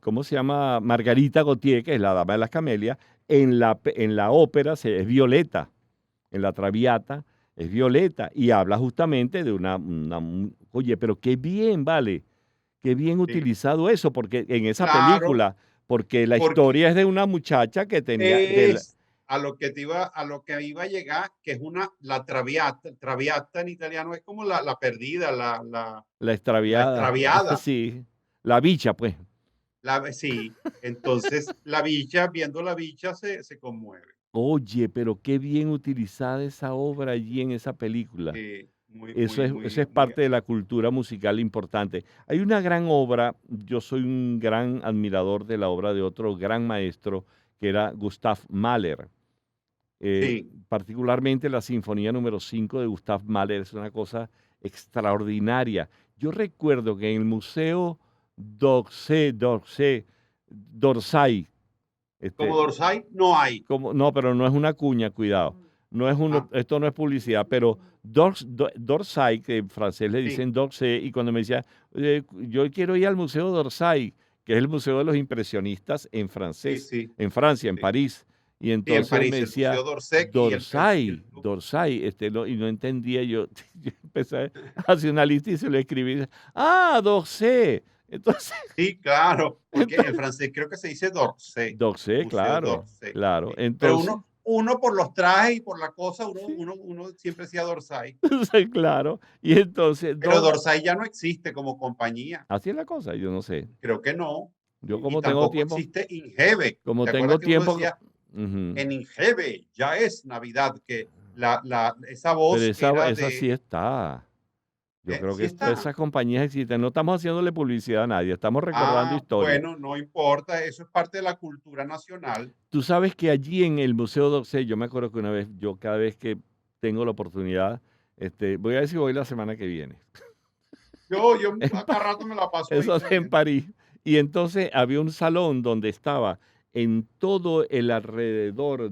B: ¿cómo se llama? Margarita Gautier, que es la Dama de las Camelias, en la ópera es Violeta, en la Traviata es Violeta y habla justamente de oye, pero qué bien, vale, qué bien
C: sí,
B: utilizado eso, porque en esa
C: claro,
B: película, porque la
C: porque
B: historia es de una muchacha que tenía,
C: es a lo que iba a llegar, que es la traviata. Traviata en italiano es como la perdida,
B: la
C: la
B: extraviada,
C: extraviada.
B: sí, la bicha, pues.
C: Sí, entonces la bicha, viendo la bicha, se conmueve.
B: Oye, pero qué bien utilizada esa obra allí en esa película.
C: muy,
B: Eso
C: muy,
B: es, eso
C: muy,
B: es
C: muy.
B: parte de la cultura musical importante. Hay una gran obra, yo soy un gran admirador de la obra de otro gran maestro, que era Gustav Mahler.
C: Sí,
B: Particularmente la Sinfonía número 5 de Gustav Mahler es una cosa extraordinaria. Yo recuerdo que en el Museo d'Orsay,
C: como
B: este,
C: Dorsay no hay.
B: no, pero no es una cuña, cuidado. No es
C: Ah,
B: esto no es publicidad, pero d'Orsay, que en francés le
C: sí,
B: dicen d'Orsay, y cuando me decía, yo quiero ir al Museo d'Orsay, que es el Museo de los Impresionistas en
C: sí,
B: francés,
C: sí,
B: en Francia, en
C: sí.
B: París. Y
C: Sí, en
B: entonces me
C: París, el
B: decía,
C: Museo d'Orsay y
B: d'Orsay, d'Orsay, y no entendía yo. Yo empecé a hacer una lista y se lo escribí. Ah, d'Orsay. Entonces,
C: Sí, claro, porque en
B: entonces
C: francés creo que se dice d'Orsay,
B: d'Orsay,
C: Museo
B: claro,
C: d'Orsay.
B: claro.
C: Sí. Pero
B: Entonces,
C: uno por los trajes y por la cosa,
B: sí.
C: uno siempre decía Dorsay.
B: Sí, claro. Y entonces,
C: Pero Dorsay ya no existe como compañía.
B: así es la cosa, yo no sé.
C: Creo que no.
B: Yo
C: Y
B: como tengo
C: tampoco
B: tiempo,
C: existe Ingeve.
B: como
C: ¿Te acuerdas
B: tengo
C: que uno
B: tiempo,
C: decía
B: ujú,
C: en Ingeve ya es Navidad? Que esa
B: pero
C: voz era
B: esa sí
C: de.
B: está. Yo creo
C: Sí
B: que todas
C: está.
B: esas compañías existen. No estamos haciéndole publicidad a nadie, estamos recordando
C: Ah,
B: historia.
C: bueno, no importa. Eso es parte de la cultura nacional.
B: Tú sabes que allí en el Museo d'Orsay, yo me acuerdo que una vez, yo cada vez que tengo la oportunidad, voy a ver si voy la semana que viene.
C: Yo
B: En
C: acá
B: Pa-
C: rato me la paso ahí
B: Eso es en
C: también.
B: París. Y entonces había un salón donde estaba en todo el alrededor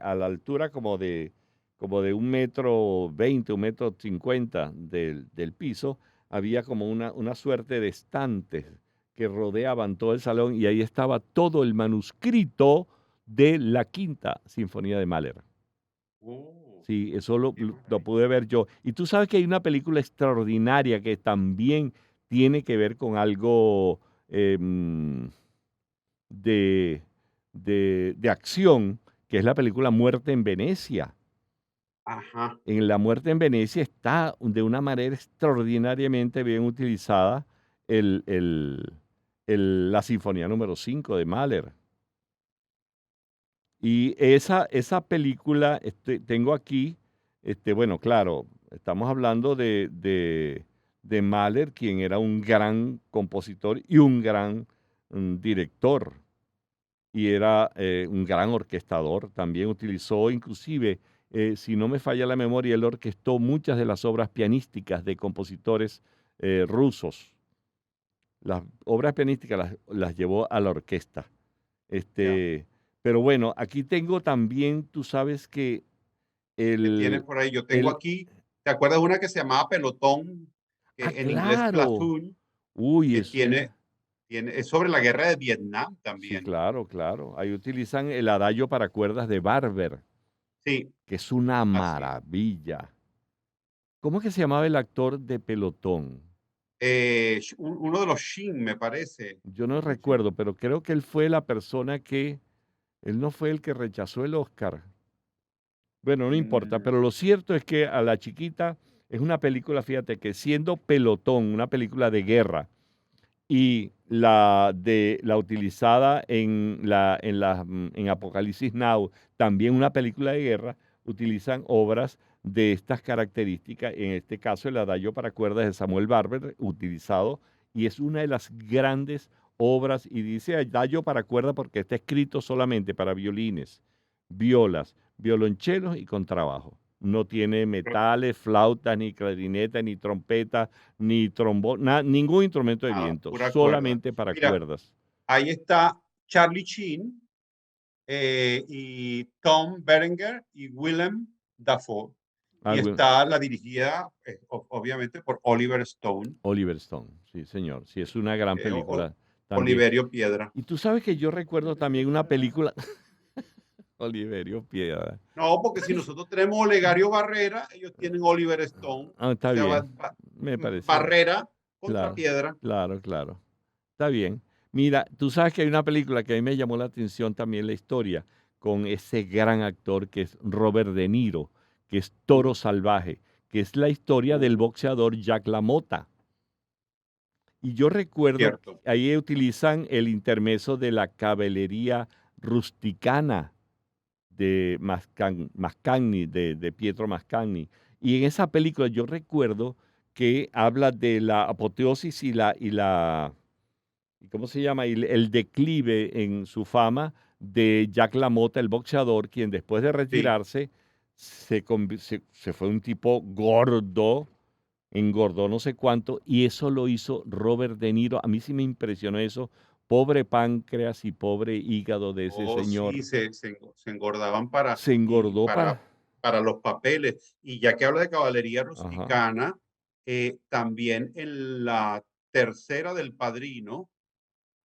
B: a la altura como de 1,20 m, 1,50 m del piso, había como una suerte de estantes que rodeaban todo el salón y ahí estaba todo el manuscrito de la Quinta Sinfonía de Mahler.
C: Oh,
B: Sí, eso lo,
C: qué
B: lo
C: maravilla.
B: pude ver yo. Y tú sabes que hay una película extraordinaria que también tiene que ver con algo de, de acción, que es la película Muerte en Venecia.
C: Ajá.
B: En La Muerte en Venecia está de una manera extraordinariamente bien utilizada el, el- la Sinfonía número 5 de Mahler. Y esa película, tengo aquí, bueno, claro, estamos hablando de Mahler, quien era un gran compositor y un gran director, y era un gran orquestador. También utilizó, inclusive, si no me falla la memoria, él orquestó muchas de las obras pianísticas de compositores rusos. Las obras pianísticas las llevó a la orquesta.
C: Ya.
B: Este, pero bueno, aquí tengo también, tú sabes que
C: ¿Qué tienes
B: el,
C: por ahí? Yo tengo
B: el,
C: aquí, ¿te acuerdas de una que se llamaba Pelotón? Que en inglés
B: claro,
C: Platoon,
B: uy,
C: que es sobre la guerra de Vietnam
B: sí,
C: también.
B: claro, claro. Ahí utilizan el adagio para cuerdas de Barber,
C: Sí,
B: que es una
C: así es.
B: maravilla. ¿Cómo es que se llamaba el actor de Pelotón?
C: Uno de los Shin, me parece.
B: Yo no
C: ¿Cómo se llama?
B: recuerdo, pero creo que él fue la persona él no fue el que rechazó el Oscar. Bueno, no importa,
C: Mm,
B: pero lo cierto es que a la chiquita es una película, fíjate, que siendo Pelotón, una película de guerra, y la utilizada en Apocalipsis Now, también una película de guerra, utilizan obras de estas características, en este caso el adagio para cuerdas de Samuel Barber, utilizado, y es una de las grandes obras, y dice adagio para cuerda porque está escrito solamente para violines, violas, violonchelos y contrabajo. No tiene
C: pero
B: metales, flautas, ni clarineta, ni trompeta, ni trombón, ningún instrumento de
C: nada,
B: viento,
C: pura cuerda.
B: solamente para
C: Mira,
B: cuerdas.
C: ahí está Charlie Sheen y Tom Berenger y Willem Dafoe. Y
B: Algo-
C: está la dirigida, obviamente, por Oliver Stone,
B: Oliver Stone, sí, señor. Sí, es una gran
C: eh, o- o-
B: película también.
C: Oliverio Piedra.
B: Y tú sabes que yo recuerdo también una película, Oliverio Piedra.
C: No, porque si nosotros tenemos Olegario Barrera, ellos tienen Oliver Stone.
B: Ah,
C: O
B: está
C: sea,
B: bien, me parece.
C: Barrera contra
B: Claro,
C: Piedra.
B: claro, claro. Está bien. Mira, tú sabes que hay una película que a mí me llamó la atención también la historia, con ese gran actor que es Robert De Niro, que es Toro Salvaje, que es la historia del
C: Uh,
B: boxeador Jack LaMotta. Y yo recuerdo que
C: cierto.
B: ahí utilizan el intermeso de la caballería rusticana de Mascagni, de Pietro Mascagni. Y en esa película yo recuerdo que habla de la apoteosis y ¿cómo se llama? Y el declive en su fama de Jack LaMotta, el boxeador, quien después de
C: Sí.
B: retirarse se fue un tipo gordo, engordó no sé cuánto, y eso lo hizo Robert De Niro. A mí sí me impresionó eso. Pobre páncreas y pobre hígado de ese
C: Oh, sí,
B: señor.
C: se engordaban
B: Se engordó para...
C: para los papeles. Y ya que habla de caballería
B: Ajá,
C: rusticana, también en la tercera del Padrino,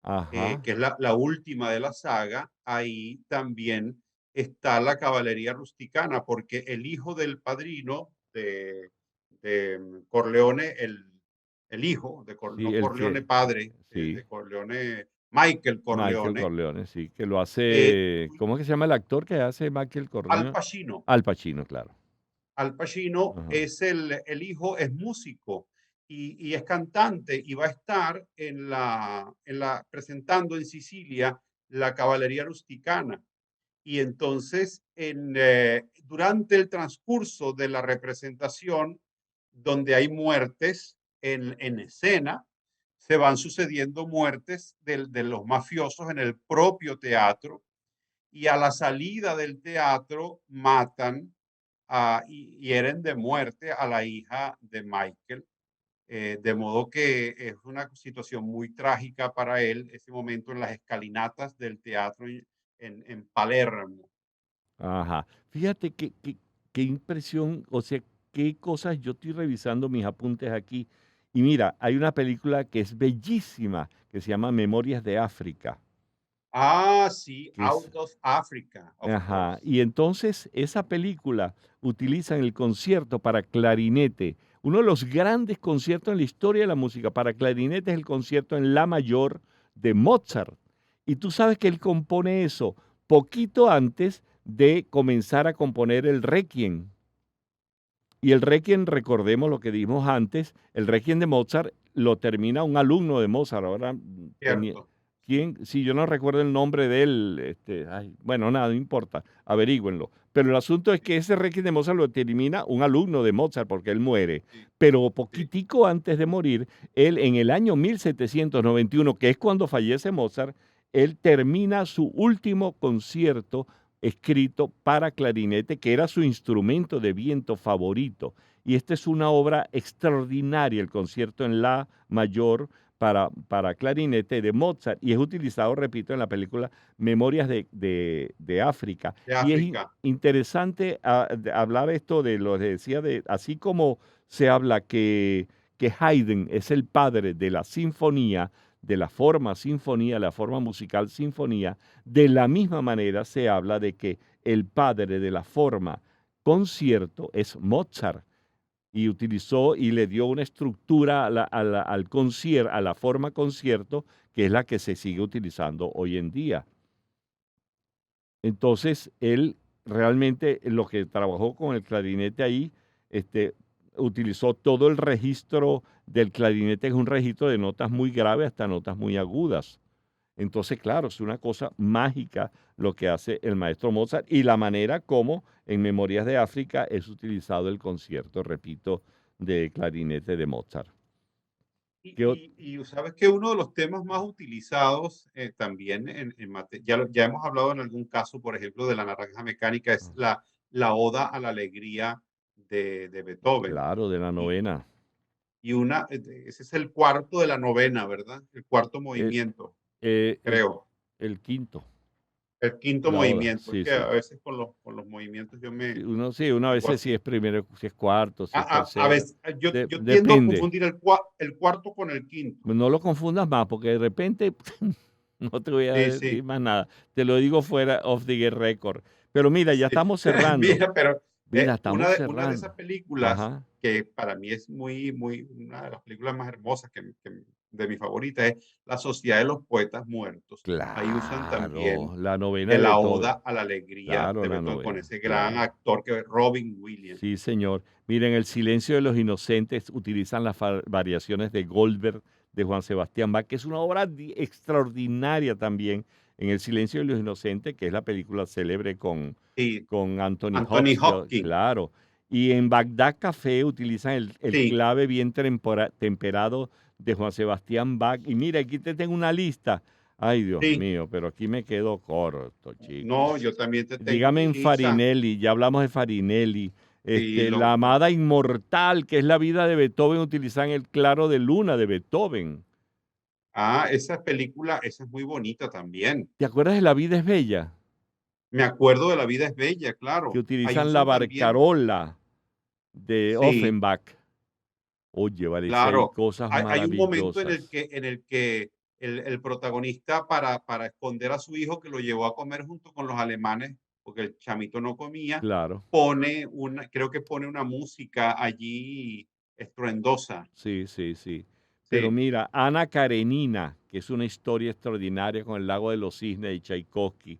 B: ajá.
C: que es la última de la saga, ahí también está la caballería rusticana, porque el hijo del padrino de Corleone, el hijo de
B: Sí,
C: no
B: el
C: Corleone
B: que...
C: padre,
B: Sí,
C: de Corleone, Michael
B: Michael
C: Corleone,
B: Corleone, sí, que lo
C: eh,
B: hace... ¿Cómo es que se llama el actor que hace Michael
C: Al
B: Corleone?
C: Pacino.
B: Al Pacino, claro.
C: Al Pacino
B: Ajá.
C: es el hijo, es músico y es cantante y va a estar presentando en Sicilia la caballería rusticana. Y entonces, durante el transcurso de la representación, donde hay muertes en escena, se van sucediendo muertes de los mafiosos en el propio teatro y a la salida del teatro matan y hieren de muerte a la hija de Michael. De modo que es una situación muy trágica para él ese momento en las escalinatas del teatro en Palermo.
B: Ajá. Fíjate qué impresión, o sea, qué cosas yo estoy revisando mis apuntes aquí. Y mira, hay una película que es bellísima, que se llama Memorias de África,
C: Ah, sí,
B: que es,
C: Out of Africa, of
B: ajá.
C: course.
B: Y entonces esa película utiliza el concierto para clarinete. Uno de los grandes conciertos en la historia de la música para clarinete es el concierto en La mayor de Mozart. Y tú sabes que él compone eso poquito antes de comenzar a componer el Requiem. Y el Requiem, recordemos lo que dijimos antes, el Requiem de Mozart lo termina un alumno de Mozart. Ahora,
C: Cierto.
B: ¿quién? Si yo no recuerdo el nombre de él, ay, bueno, nada, no importa, averígüenlo. Pero el asunto es que ese Requiem de Mozart lo termina un alumno de Mozart porque él muere.
C: Sí,
B: Pero
C: sí.
B: poquitico antes de morir, él en el año 1791, que es cuando fallece Mozart, él termina su último concierto escrito para clarinete, que era su instrumento de viento favorito. Y esta es una obra extraordinaria, el concierto en La mayor para clarinete de Mozart, y es utilizado, repito, en la película Memorias de África.
C: De
B: Y es
C: África.
B: interesante hablar esto de lo que decía, así como se habla que Haydn es el padre de la sinfonía, de la forma musical sinfonía, de la misma manera se habla de que el padre de la forma concierto es Mozart y utilizó y le dio una estructura al concierto, a la forma concierto, que es la que se sigue utilizando hoy en día. Entonces, él realmente lo que trabajó con el clarinete ahí, este, utilizó todo el registro del clarinete, que es un registro de notas muy graves hasta notas muy agudas. Entonces, claro, es una cosa mágica lo que hace el maestro Mozart y la manera como en Memorias de África es utilizado el concierto, repito, de clarinete de Mozart. ¿Qué ot-
C: Y sabes que uno de los temas más utilizados también ya hemos hablado en algún caso, por ejemplo, de la naranja mecánica, es la Oda a la Alegría de Beethoven.
B: Claro, de la
C: Y,
B: novena.
C: ese es el cuarto de la novena, ¿verdad? El cuarto
B: El,
C: movimiento,
B: eh, el,
C: creo.
B: el quinto,
C: El quinto
B: la oda,
C: movimiento. Es
B: sí,
C: que a
B: sí.
C: veces con los movimientos
B: Sí, uno a
C: pongo
B: veces si
C: así.
B: es primero, si es cuarto, si es
C: A
B: tercero.
C: veces, yo tiendo a
B: Depende.
C: confundir el cuarto con el quinto.
B: No lo confundas más, porque de repente no te voy a
C: Sí,
B: decir
C: sí.
B: más nada. Te lo digo fuera of the record. Pero mira, ya
C: Sí.
B: estamos cerrando.
C: Mira, pero
B: Mira, estamos
C: una de
B: cerrando.
C: esas películas
B: Ajá.
C: que para mí es una de las películas más hermosas de mi favorita es La Sociedad de los Poetas Muertos. Ahí usan
B: Claro,
C: también
B: la novena
C: de
B: de
C: la
B: Beethoven.
C: Oda a la Alegría
B: Claro,
C: de
B: la
C: Beethoven con
B: novena,
C: ese gran
B: claro.
C: actor que es Robin Williams.
B: Sí, señor. Miren, El silencio de los inocentes utilizan las variaciones de Goldberg de Juan Sebastián Bach, que es una obra extraordinaria también. En El silencio de los inocentes, que es la película célebre con
C: Sí,
B: Anthony
C: Anthony
B: Hopkins,
C: Hopkins.
B: claro. Y en Bagdad Café utilizan el
C: Sí.
B: clave bien temperado de Juan Sebastián Bach. Y mira, aquí te tengo una lista. Ay, Dios
C: Sí.
B: mío, pero aquí me quedo corto, chico.
C: No, yo también te tengo
B: Dígame
C: mi
B: en
C: lista.
B: Farinelli, ya hablamos de Farinelli.
C: Sí,
B: La amada inmortal, que es la vida de Beethoven, utilizan el claro de luna de Beethoven.
C: Esa película, esa es muy bonita también.
B: ¿Te acuerdas de La vida es bella?
C: Me acuerdo de La vida es bella,
B: Que
C: claro. Ahí
B: utilizan la
C: usan también,
B: barcarola de
C: sí,
B: Offenbach. Oye, vale, si hay
C: claro.
B: cosas
C: Hay un momento en
B: maravillosas.
C: el que el protagonista, para esconder a su hijo que lo llevó a comer junto con los alemanes, porque el chamito no comía,
B: Claro,
C: creo que pone una música allí estruendosa.
B: sí, sí, sí. Pero
C: Sí,
B: mira, Ana Karenina, que es una historia extraordinaria con el lago de los cisnes de Tchaikovsky.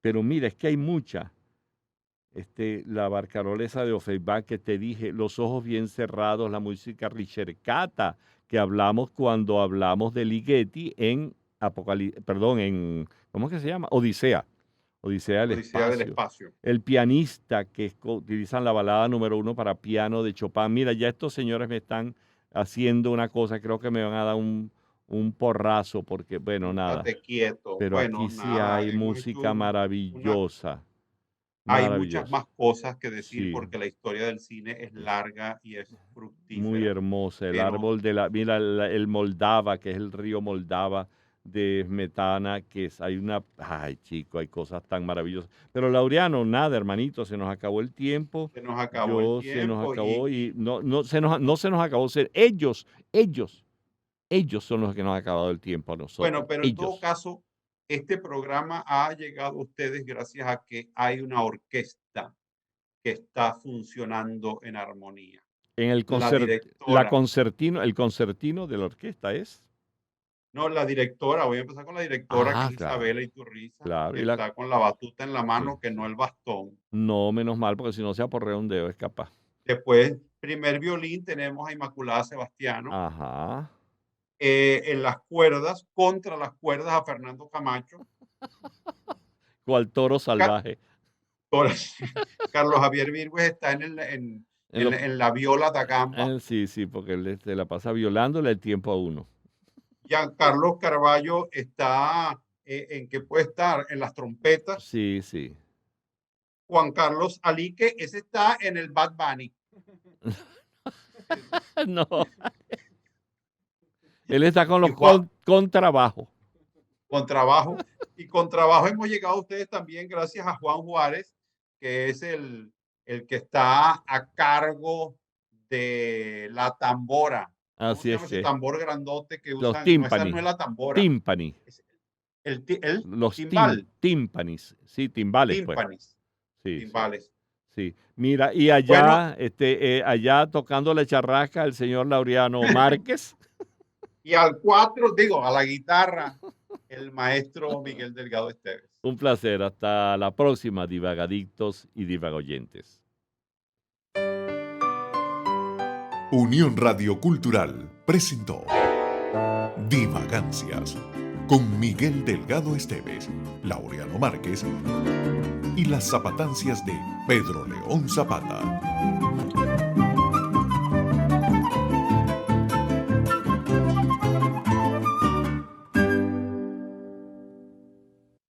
B: Pero mira, es que hay muchas. La barcarola esa de Offenbach que te dije, los ojos bien cerrados, la música ricercata que hablamos cuando hablamos de Ligeti en ¿cómo es que se llama? Odisea del
C: Odisea del
B: espacio.
C: espacio.
B: El pianista utilizan la balada número 1 para piano de Chopin. Mira, ya estos señores me están haciendo una cosa, creo que me van a dar un porrazo porque, bueno, nada.
C: Estate quieto.
B: Pero
C: Bueno,
B: aquí sí
C: nada,
B: hay
C: hemos hecho
B: música maravillosa.
C: hay muchas
B: Maravillosa.
C: más cosas que decir
B: Sí,
C: porque la historia del cine es larga y es
B: muy
C: fructífera.
B: hermosa. El
C: Pero
B: árbol mira, el Moldava, que es el río Moldava de Smetana, ay chico, hay cosas tan maravillosas. Pero Laureano, nada, hermanito, se nos acabó el tiempo.
C: se nos acabó el
B: Se nos
C: tiempo
B: acabó y no se nos acabó. Ellos son los que nos han acabado el tiempo a nosotros.
C: bueno, pero en todo
B: Ellos.
C: caso, este programa ha llegado a ustedes gracias a que hay una orquesta que está funcionando en armonía.
B: En el
C: La
B: el
C: directora,
B: concertino de la orquesta es.
C: no, la directora, voy a empezar con la directora, que
B: Ah,
C: es
B: claro,
C: Isabela Iturriza,
B: claro.
C: que está con la batuta en la
B: Sí,
C: mano, que no
B: sí.
C: el bastón.
B: No, menos mal, porque si no se aporrea un dedo, es capaz.
C: Después, primer violín, tenemos a Inmaculada Sebastiano.
B: Ajá.
C: En las cuerdas, contra las cuerdas, a Fernando Camacho.
B: Cual toro
C: Ca-
B: salvaje.
C: Carlos Javier Virgües está
B: En lo-
C: en la viola da gamba.
B: sí, sí, porque él se la pasa violándole el tiempo a uno.
C: Giancarlo Carballo está en que puede estar en las trompetas.
B: Sí, sí.
C: Juan Carlos Alique, ese está en el Bad Bunny.
B: No, él está con
C: Y
B: los contrabajos.
C: con trabajo. Y con trabajo hemos llegado a ustedes también gracias a Juan Juárez, que es el que está a cargo de la tambora. ¿Cómo
B: Así
C: se
B: es
C: llama ese
B: que.
C: tambor grandote que
B: Los
C: usan? No, esa no
B: tímpanis.
C: es la tambora.
B: Tímpani.
C: Es el
B: Los
C: timbal.
B: tímpanis. Sí, timbales, pues.
C: Tímpanis.
B: Sí, sí.
C: Timbales.
B: Sí, mira, y
C: Bueno,
B: allá tocando la charrasca el señor Laureano Márquez.
C: y al 4, digo, a la guitarra, el maestro Miguel Delgado Esteves.
B: Un placer, hasta la próxima, divagadictos y divagoyentes.
A: Unión Radio Cultural presentó Divagancias con Miguel Delgado Esteves, Laureano Márquez y las zapatancias de Pedro León Zapata.